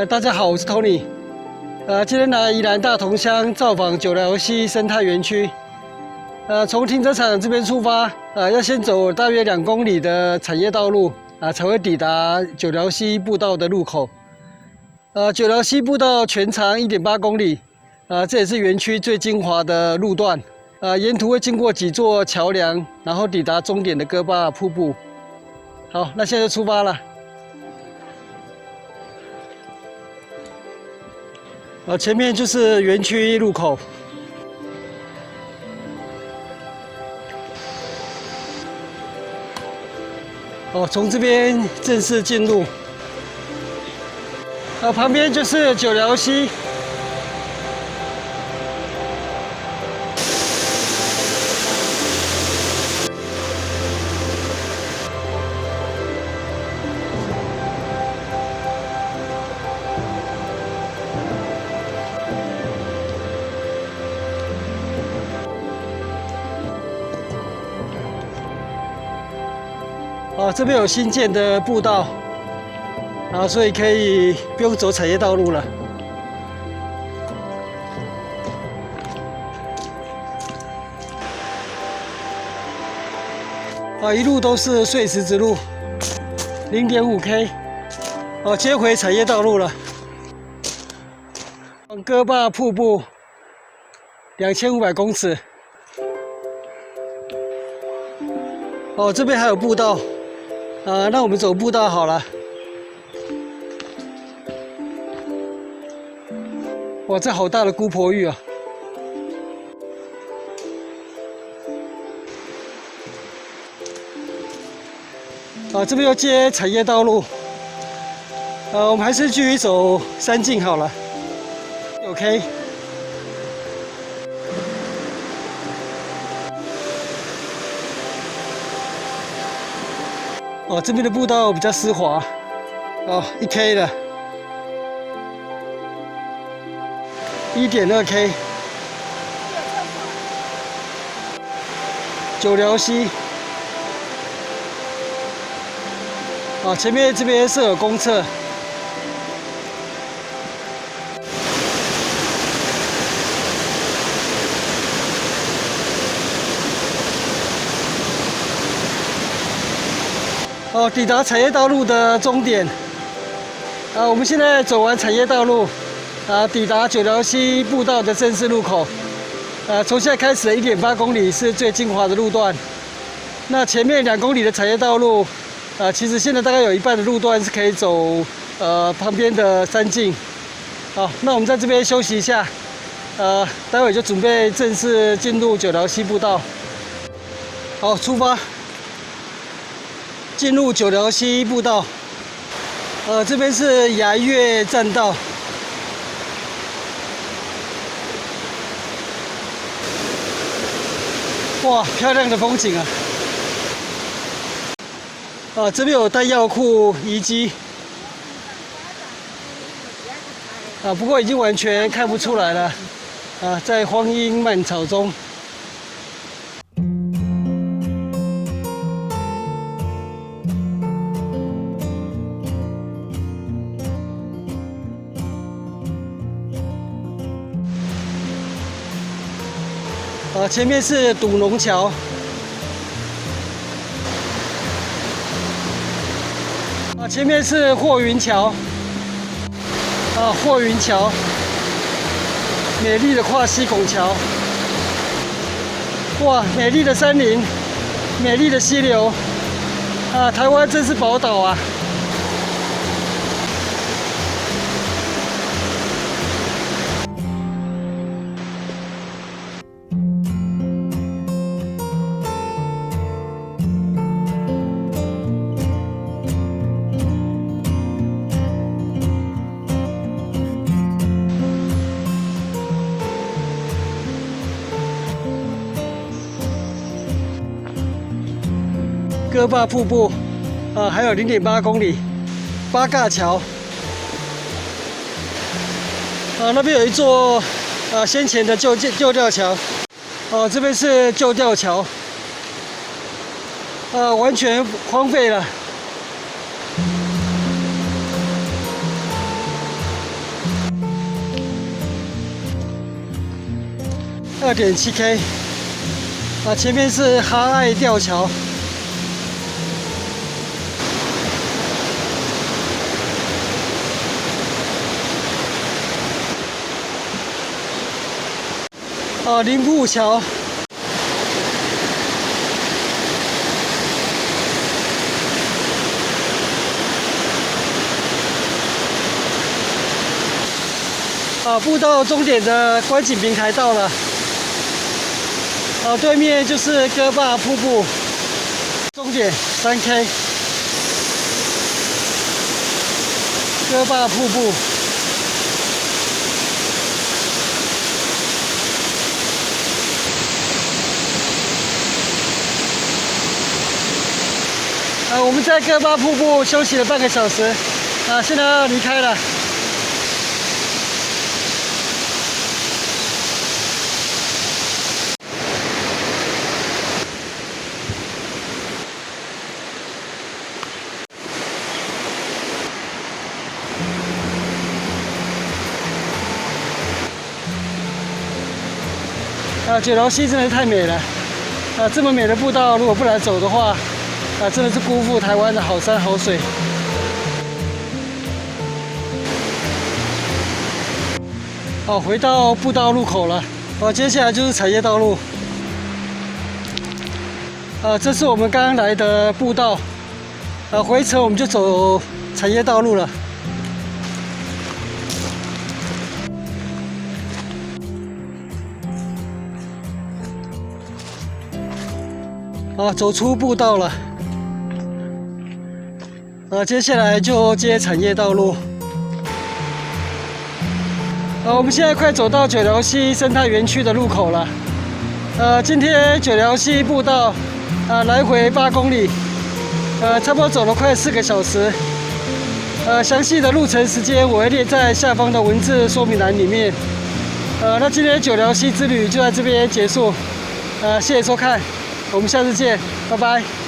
大家好，我是 Tony。今天来宜兰大同乡造访九寮溪生态园区。从停车场这边出发，要先走大约2公里的产业道路，才会抵达九寮溪步道的入口。九寮溪步道全长1.8公里，这也是园区最精华的路段。沿途会经过几座桥梁，然后抵达终点的哥巴瀑布。好，那现在就出发了。前面就是园区入口。从这边正式进入。旁边就是九寮溪。这边有新建的步道，所以可以不用走产业道路了。一路都是碎石子路，0.5K，接回产业道路了。哥巴瀑布2500公尺。这边还有步道。那我们走步道好了。哇，这好大的姑婆芋啊！这边要接产业道路。我们还是继续走山径好了。OK。这边的步道比较湿滑。1K 的，1.2K。九寮溪。前面这边设有公厕。抵达产业道路的终点。我们现在走完产业道路，抵达九寮溪步道的正式入口。从现在开始的1.8公里是最精华的路段。那前面2公里的产业道路，其实现在大概有一半的路段是可以走旁边的山径。好，那我们在这边休息一下，待会就准备正式进入九寮溪步道。好，出发。进入九寮溪步道，这边是崖岳栈道，哇，漂亮的风景啊！这边有弹药库遗迹，不过已经完全看不出来了，在荒阴蔓草中。前面是赌龙桥，前面是霍云桥，霍云桥，美丽的跨溪拱桥，哇，美丽的山林，美丽的溪流，台湾真是宝岛啊！哥巴瀑布，还有0.8公里，八嘎桥，那边有一座先前的旧吊桥，这边是旧吊桥，完全荒废了。2.7K， 前面是哈爱吊桥。林埔桥。步道终点的观景平台到了。对面就是哥坝瀑布，终点3K， 哥坝瀑布。我们在哥坝瀑布休息了半个小时，现在要离开了。九寮溪真的是太美了，这么美的步道，如果不来走的话，真的是辜负台湾的好山好水。回到步道路口了，接下来就是产业道路。这是我们刚刚来的步道，回程我们就走产业道路了。走出步道了，接下来就接产业道路。我们现在快走到九寮溪生态园区的入口了。今天九寮溪步道，来回8公里，差不多走了快4个小时。详细的路程时间我会列在下方的文字说明栏里面。那今天九寮溪之旅就在这边结束。谢谢收看。我们下次见，拜拜。